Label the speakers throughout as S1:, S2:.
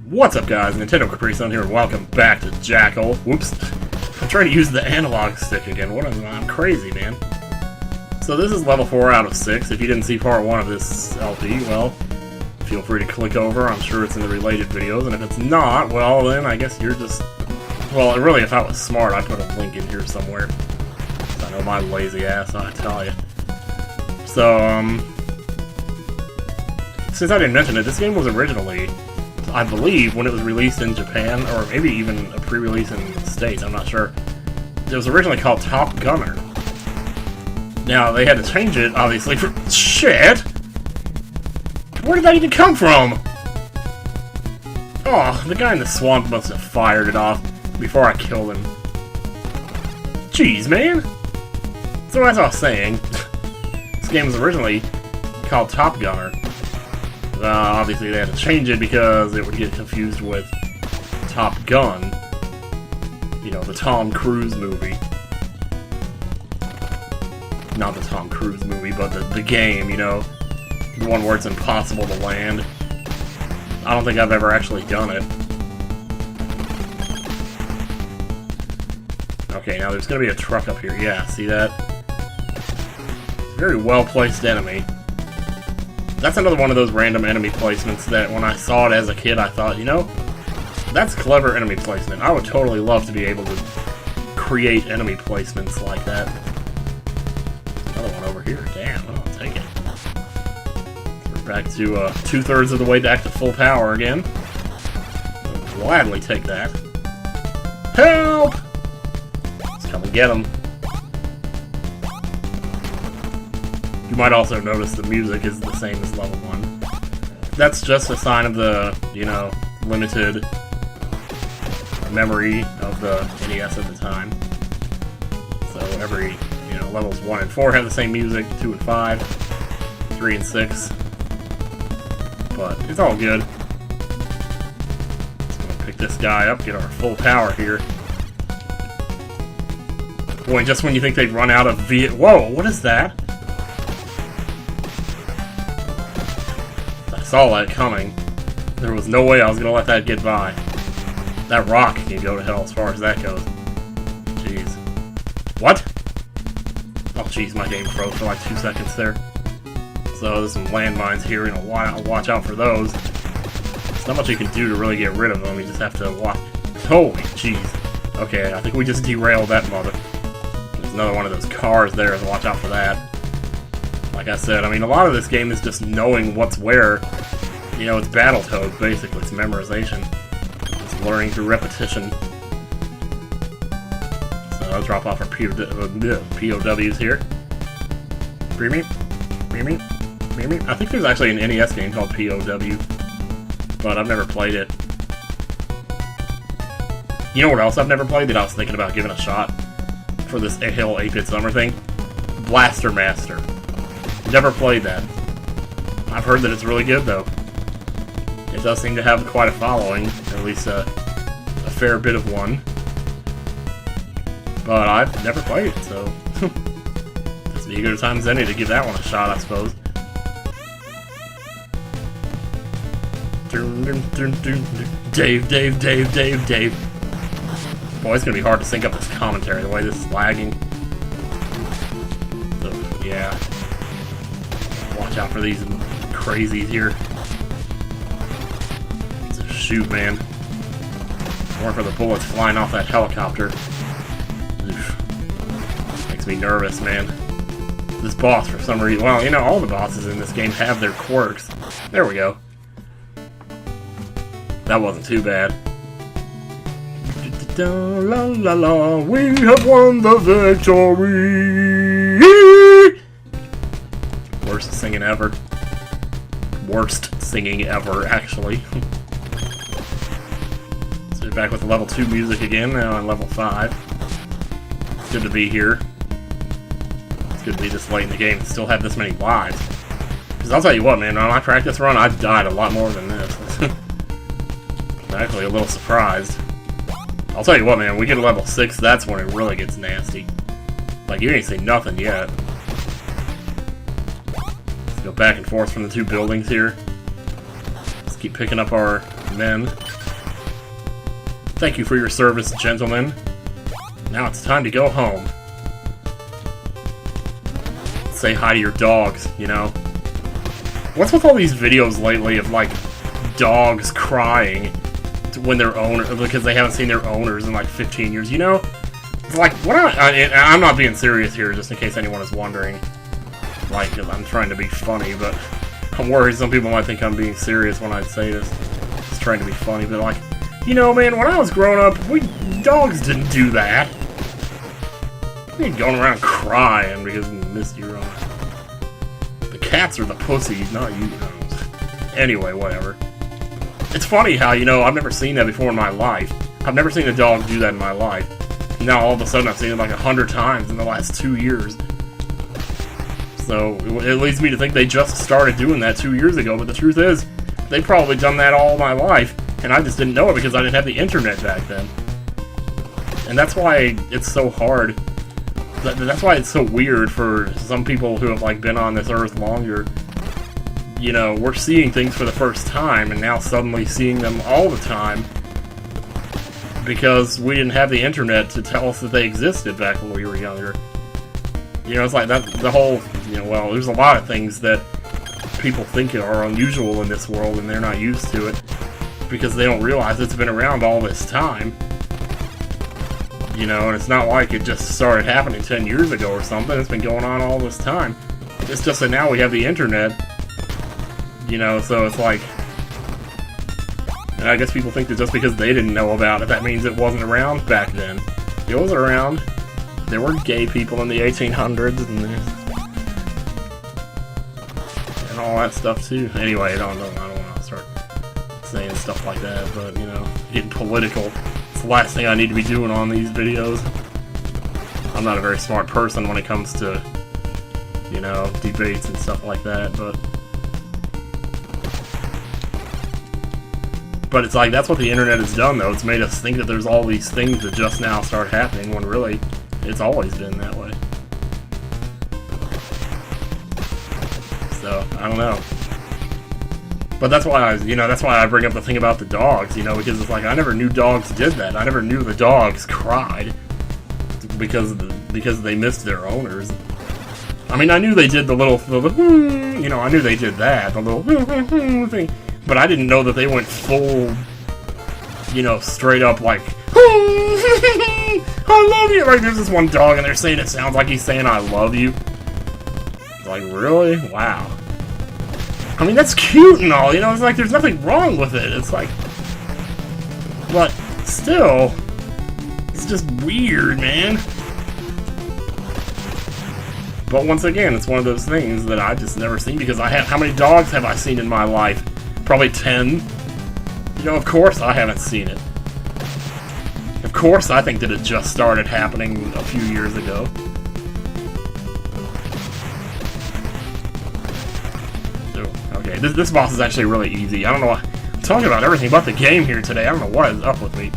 S1: What's up, guys? Nintendo Capri Sun here, and welcome back to Jackal. Whoops. I'm trying to use the analog stick again. I'm crazy, man. So this is level 4 out of 6. If you didn't see part 1 of this LP, well, feel free to click over. I'm sure it's in the related videos, and if it's not, well, then I guess you're just... Well, really, if I was smart, I'd put a link in here somewhere. I know my lazy ass, I tell you. So, since I didn't mention it, this game was originally... I believe when it was released in Japan, or maybe even a pre-release in the States, I'm not sure. It was originally called Top Gunner. Now, they had to change it, obviously, for... Shit! Where did that even come from? Oh, the guy in the swamp must have fired it off before I killed him. Jeez, man! So as I was saying, this game was originally called Top Gunner. Obviously they had to change it because it would get confused with Top Gun. You know, the Tom Cruise movie. Not the Tom Cruise movie, but the game, you know. The one where it's impossible to land. I don't think I've ever actually done it. Okay, now there's gonna be a truck up here. Yeah, see that? It's a very well-placed enemy. That's another one of those random enemy placements that when I saw it as a kid, I thought, you know, that's clever enemy placement. I would totally love to be able to create enemy placements like that. Another one over here. Damn, I'll take it. We're back to 2/3 of the way back to full power again. I'll gladly take that. Help! Let's come and get him. You might also notice the music is the same as level 1. That's just a sign of the, you know, limited memory of the NES at the time. So every, you know, levels 1 and 4 have the same music, 2 and 5, 3 and 6. But it's all good. Just gonna pick this guy up, get our full power here. Boy, just when you think they've run out of Whoa, what is that? Saw that coming. There was no way I was gonna let that get by. That rock can go to hell as far as that goes. Jeez. What? Oh jeez, my game froze for like 2 seconds there. So there's some landmines here, and I'll watch out for those. There's not much you can do to really get rid of them, you just have to watch. Holy jeez. Okay, I think we just derailed that mother. There's another one of those cars there, so watch out for that. Like I said, I mean, a lot of this game is just knowing what's where. You know, it's Battletoads, basically. It's memorization. It's learning through repetition. So I'll drop off our POWs here. I think there's actually an NES game called POW, but I've never played it. You know what else I've never played that I was thinking about giving a shot for this Hill 8-Bit Summer thing? Blaster Master. Never played that. I've heard that it's really good, though. It does seem to have quite a following, at least a fair bit of one. But I've never played it, so... It's as eager a time as any to give that one a shot, I suppose. Dave. Boy, it's gonna be hard to sync up this commentary, the way this is lagging. So, yeah. Watch out for these crazies here. So shoot, man. More for the bullets flying off that helicopter. Oof. Makes me nervous, man. This boss, for some reason... Well, you know, all the bosses in this game have their quirks. There we go. That wasn't too bad. La la la, we have won the victory! Worst singing ever. Worst singing ever, actually. So we're back with level 2 music again, now on level 5. It's good to be here. It's good to be this late in the game and still have this many lives. Because I'll tell you what, man, on my practice run, I've died a lot more than this. I'm actually a little surprised. I'll tell you what, man, we get to level 6, that's when it really gets nasty. Like, you ain't seen nothing yet. Let's go back and forth from the 2 buildings here. Let's keep picking up our men. Thank you for your service, gentlemen. Now it's time to go home. Say hi to your dogs, you know? What's with all these videos lately of, like, dogs crying when their owner, because they haven't seen their owners in, like, 15 years, you know? It's like, what I'm not being serious here, just in case anyone is wondering. Like, I'm trying to be funny, but I'm worried some people might think I'm being serious when I say this. Just trying to be funny, but, like, you know, man, when I was growing up, dogs didn't do that. You ain't going around crying because you missed your own. The cats are the pussies, not you. Anyway, whatever. It's funny how, you know, I've never seen that before in my life. I've never seen a dog do that in my life. Now all of a sudden I've seen it like 100 times in the last 2 years. So it leads me to think they just started doing that 2 years ago, but the truth is, they've probably done that all my life, and I just didn't know it because I didn't have the internet back then. And that's why it's so hard. That's why it's so weird for some people who have, like, been on this earth longer. You know, we're seeing things for the first time, and now suddenly seeing them all the time because we didn't have the internet to tell us that they existed back when we were younger. You know, it's like that, the whole, you know, well, there's a lot of things that people think are unusual in this world, and they're not used to it because they don't realize it's been around all this time. You know, and it's not like it just started happening 10 years ago or something. It's been going on all this time. It's just that now we have the internet. You know, so it's like... And I guess people think that just because they didn't know about it, that means it wasn't around back then. It was around. There were gay people in the 1800s and all that stuff too. Anyway, I don't want to start saying stuff like that, but, you know, getting political. It's the last thing I need to be doing on these videos. I'm not a very smart person when it comes to, you know, debates and stuff like that, but it's like, that's what the internet has done, though. It's made us think that there's all these things that just now start happening, when really, it's always been that way. So, I don't know. But that's why that's why I bring up the thing about the dogs, you know, because it's like, I never knew dogs did that. I never knew the dogs cried because they missed their owners. I mean, I knew they did the little you know, I knew they did that, the little thing, but I didn't know that they went full, you know, straight up like, I love you. Like, there's this one dog and they're saying it sounds like he's saying I love you. It's like, really? Wow. I mean, that's cute and all, you know, it's like, there's nothing wrong with it. It's like, but still, it's just weird, man. But once again, it's one of those things that I've just never seen, because how many dogs have I seen in my life? Probably 10. You know, of course I haven't seen it. Of course I think that it just started happening a few years ago. Okay, this boss is actually really easy. I don't know why. I'm talking about everything but the game here today. I don't know what is up with me.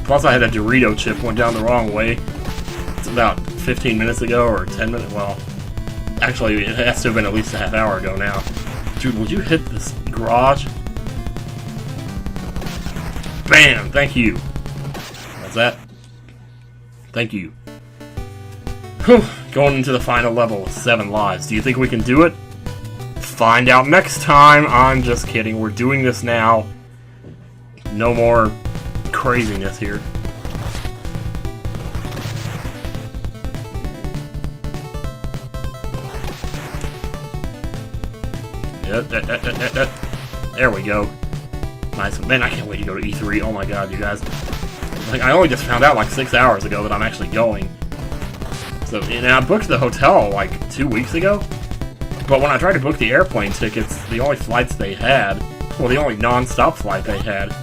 S1: Plus, I had a Dorito chip went down the wrong way. It's about 15 minutes ago, or 10 minutes. Well, actually, it has to have been at least a half hour ago now. Dude, would you hit this garage? Bam! Thank you. That's that. Thank you. Whew. Going into the final level with 7 lives. Do you think we can do it? Find out next time. I'm just kidding. We're doing this now. No more craziness here. There we go. Nice. Man, I can't wait to go to E3. Oh my god, you guys. Like, I only just found out like 6 hours ago that I'm actually going. So, and I booked the hotel like 2 weeks ago. But when I tried to book the airplane tickets, the only flights they had, well, the only non-stop flight they had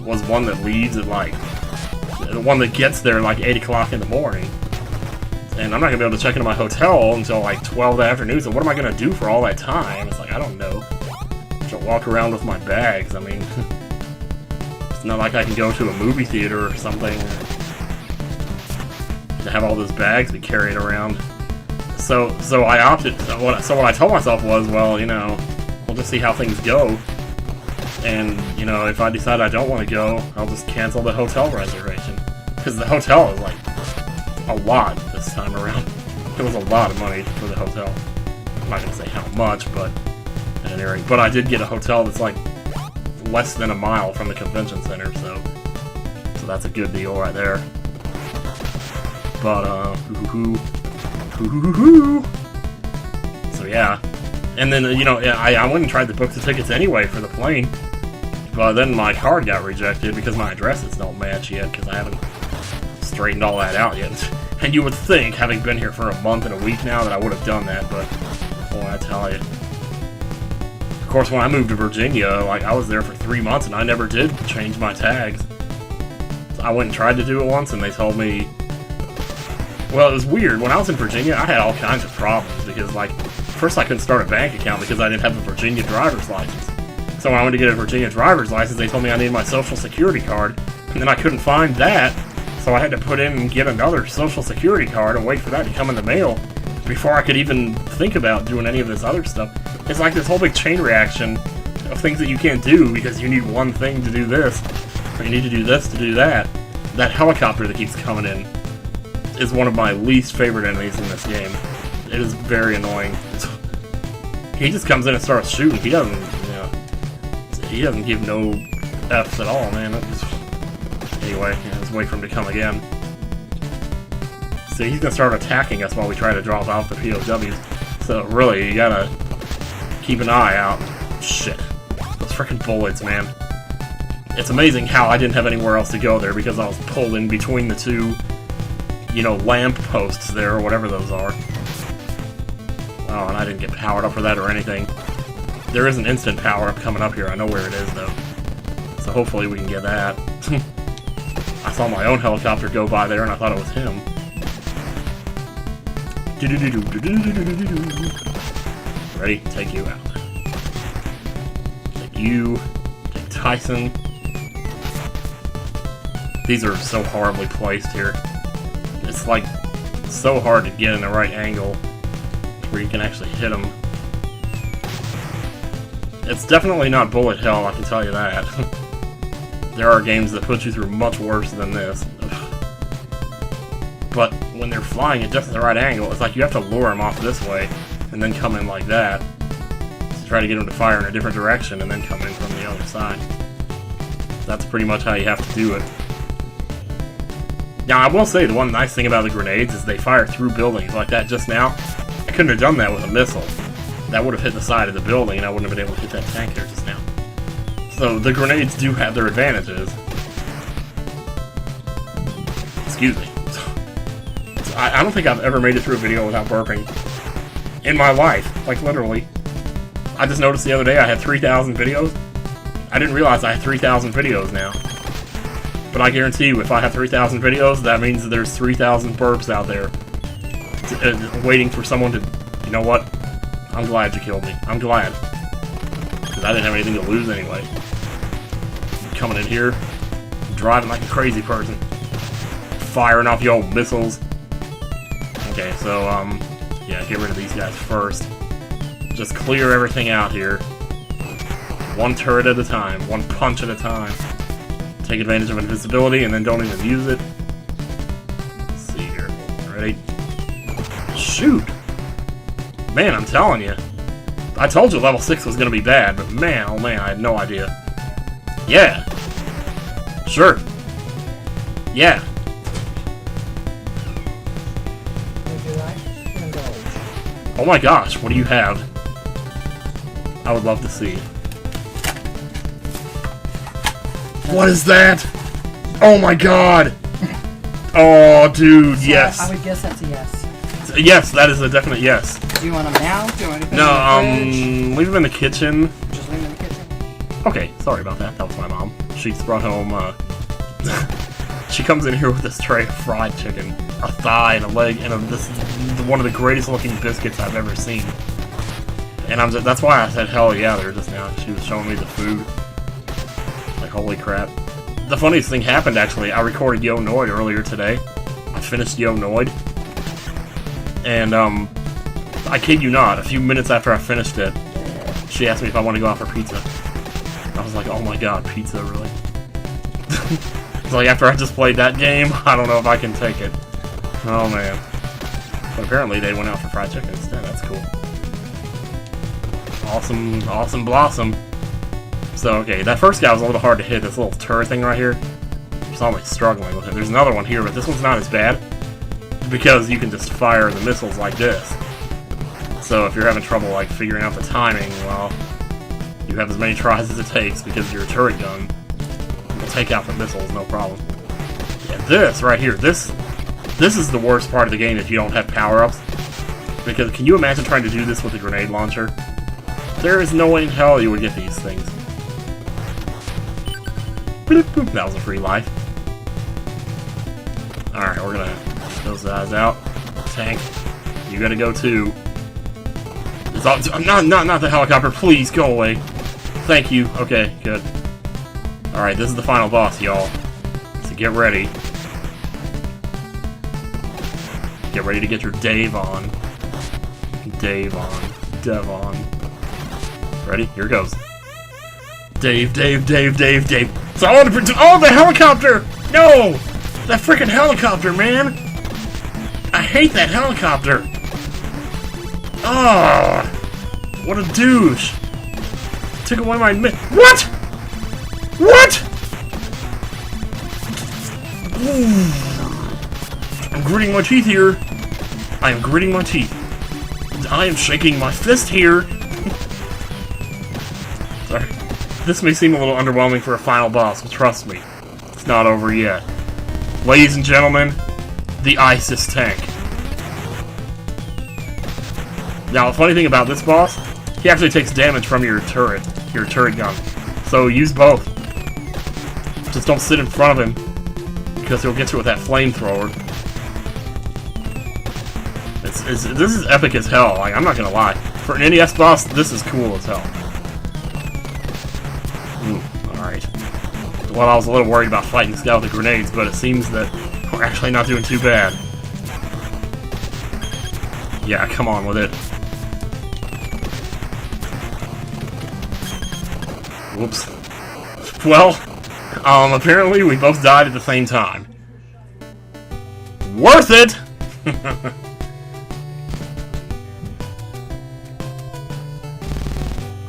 S1: was one that leaves at like, the one that gets there like 8 o'clock in the morning. And I'm not going to be able to check into my hotel until like 12 in the afternoon, so what am I going to do for all that time? It's like, I don't know. I should walk around with my bags. I mean, it's not like I can go to a movie theater or something to have all those bags be carried around. So I opted, so what I told myself was, well, you know, we'll just see how things go. And, you know, if I decide I don't want to go, I'll just cancel the hotel reservation. Because the hotel is, like, a lot this time around. It was a lot of money for the hotel. I'm not going to say how much, but at any rate. But I did get a hotel that's, like, less than a mile from the convention center, so that's a good deal right there. But, so yeah. And then, you know, I went and tried to book the tickets anyway for the plane, but then my card got rejected because my addresses don't match yet, because I haven't straightened all that out yet. And you would think, having been here for a month and a week now, that I would have done that, but boy, I tell you. Of course, when I moved to Virginia, like, I was there for 3 months and I never did change my tags. So I went and tried to do it once and they told me, well, it was weird. When I was in Virginia, I had all kinds of problems because, like, first I couldn't start a bank account because I didn't have a Virginia driver's license. So when I went to get a Virginia driver's license, they told me I needed my social security card, and then I couldn't find that, so I had to put in and get another social security card and wait for that to come in the mail before I could even think about doing any of this other stuff. It's like this whole big chain reaction of things that you can't do because you need one thing to do this, or you need to do this to do that. That helicopter that keeps coming in is one of my least favorite enemies in this game. It is very annoying. He just comes in and starts shooting. He doesn't, you know, he doesn't give no F's at all, man. Anyway, yeah, let's wait for him to come again. See, he's gonna start attacking us while we try to drop off the POWs. So really, you gotta keep an eye out. Shit. Those frickin' bullets, man. It's amazing how I didn't have anywhere else to go there because I was pulled in between the two, you know, lamp posts there, or whatever those are. Oh, and I didn't get powered up for that or anything. There is an instant power-up coming up here. I know where it is, though. So hopefully we can get that. I saw my own helicopter go by there, and I thought it was him. Ready? Take you out. Take you. Take Tyson. These are so horribly placed here. It's like so hard to get in the right angle where you can actually hit them. It's definitely not bullet hell, I can tell you that. There are games that put you through much worse than this. But when they're flying at just the right angle, it's like you have to lure them off this way and then come in like that to try to get them to fire in a different direction and then come in from the other side. That's pretty much how you have to do it. Now, I will say the one nice thing about the grenades is they fire through buildings like that just now. I couldn't have done that with a missile. That would have hit the side of the building and I wouldn't have been able to hit that tank there just now. So the grenades do have their advantages. Excuse me. I don't think I've ever made it through a video without burping. In my life. Like, literally. I just noticed the other day I had 3,000 videos. I didn't realize I had 3,000 videos now. But I guarantee you, if I have 3,000 videos, that means that there's 3,000 burps out there waiting for someone to... You know what? I'm glad you killed me. I'm glad. Because I didn't have anything to lose anyway. Coming in here, driving like a crazy person. Firing off your old missiles. Okay, so, yeah, get rid of these guys first. Just clear everything out here. One turret at a time. One punch at a time. Take advantage of invisibility and then don't even use it. Let's see here. Ready? Shoot! Man, I'm telling you. I told you level 6 was going to be bad, but man, oh man, I had no idea. Yeah! Sure. Yeah.
S2: Would you like to indulge?
S1: Oh my gosh, what do you have? I would love to see. What is that? Oh my god! Oh, dude,
S2: So
S1: yes.
S2: I would guess that's a yes.
S1: Yes, that is a definite yes.
S2: Do you want them now? Do you want to put
S1: No,
S2: them in the fridge?
S1: leave them in the kitchen.
S2: Just leave them in the kitchen.
S1: Okay, sorry about that. That was my mom. She's brought home, she comes in here with this tray of fried chicken, a thigh and a leg, and this is one of the greatest looking biscuits I've ever seen. And that's why I said hell yeah there just now. She was showing me the food. Like, holy crap. The funniest thing happened, actually. I recorded Yo Noid earlier today. I finished Yo Noid. And, I kid you not, a few minutes after I finished it, she asked me if I want to go out for pizza. I was like, oh my god, pizza, really? It's like, after I just played that game, I don't know if I can take it. Oh man. But apparently they went out for fried chicken instead, that's cool. Awesome blossom. So, okay, that first guy was a little hard to hit, this little turret thing right here. Just always struggling with it. There's another one here, but this one's not as bad, because you can just fire the missiles like this. So if you're having trouble, like, figuring out the timing, well, you have as many tries as it takes, because your turret gun will take out the missiles, no problem. Yeah, this right here, this is the worst part of the game if you don't have power-ups. Because can you imagine trying to do this with a grenade launcher? There is no way in hell you would get these things. That was a free life. Alright, we're gonna get those guys out. Tank, you gotta go too. It's all, not the helicopter, please go away. Thank you. Okay, good. Alright, this is the final boss, y'all. So get ready. Get ready to get your Dave on. Dave on. Dev on. Ready? Here goes. Dave. Oh, the helicopter! No! That freaking helicopter, man! I hate that helicopter! Oh! What a douche! Took away my What?! What?! Ooh. I'm gritting my teeth here. I am gritting my teeth. I am shaking my fist here. Sorry. This may seem a little underwhelming for a final boss, but trust me, it's not over yet. Ladies and gentlemen, the ISIS tank. Now, the funny thing about this boss, he actually takes damage from your turret gun. So use both. Just don't sit in front of him, because he'll get you with that flamethrower. This is epic as hell, like, I'm not gonna lie. For an NES boss, this is cool as hell. Ooh, alright. Well, I was a little worried about fighting this guy with the grenades, but it seems that we're actually not doing too bad. Yeah, come on with it. Whoops. Well, apparently we both died at the same time. Worth it!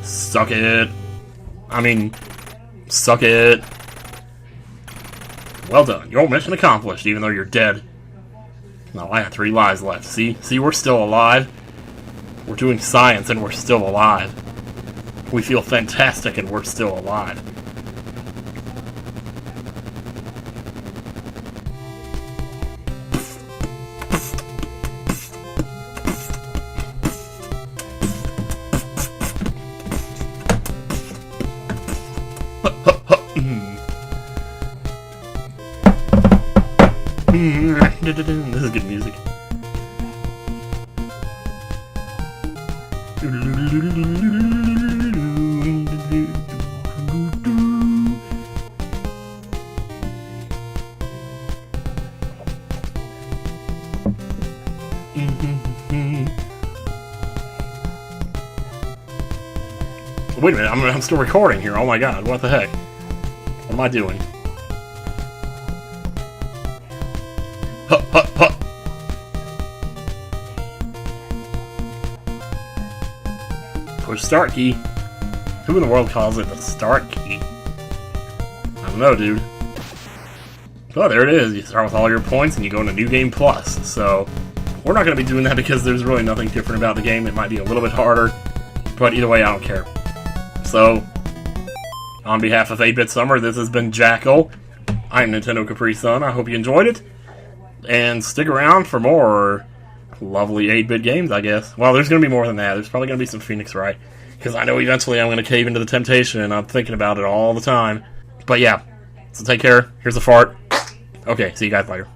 S1: Suck it. I mean, suck it. Well done. Your mission accomplished, even though you're dead. Now I have 3 lives left. See, we're still alive. We're doing science and we're still alive. We feel fantastic and we're still alive. This is good music. Wait a minute, I'm still recording here. Oh my god, what the heck? What am I doing? Huh, huh, huh. Push start key. Who in the world calls it the start key? I don't know, dude. Oh, there it is. You start with all your points and you go into New Game Plus. So, we're not going to be doing that because there's really nothing different about the game. It might be a little bit harder, but either way, I don't care. So, on behalf of 8-Bit Summer, this has been Jackal. I'm Nintendo Capri Sun. I hope you enjoyed it. And stick around for more lovely 8-bit games, I guess. Well, there's going to be more than that. There's probably going to be some Phoenix Wright. Because I know eventually I'm going to cave into the temptation, and I'm thinking about it all the time. But yeah, so take care. Here's a fart. Okay, see you guys later.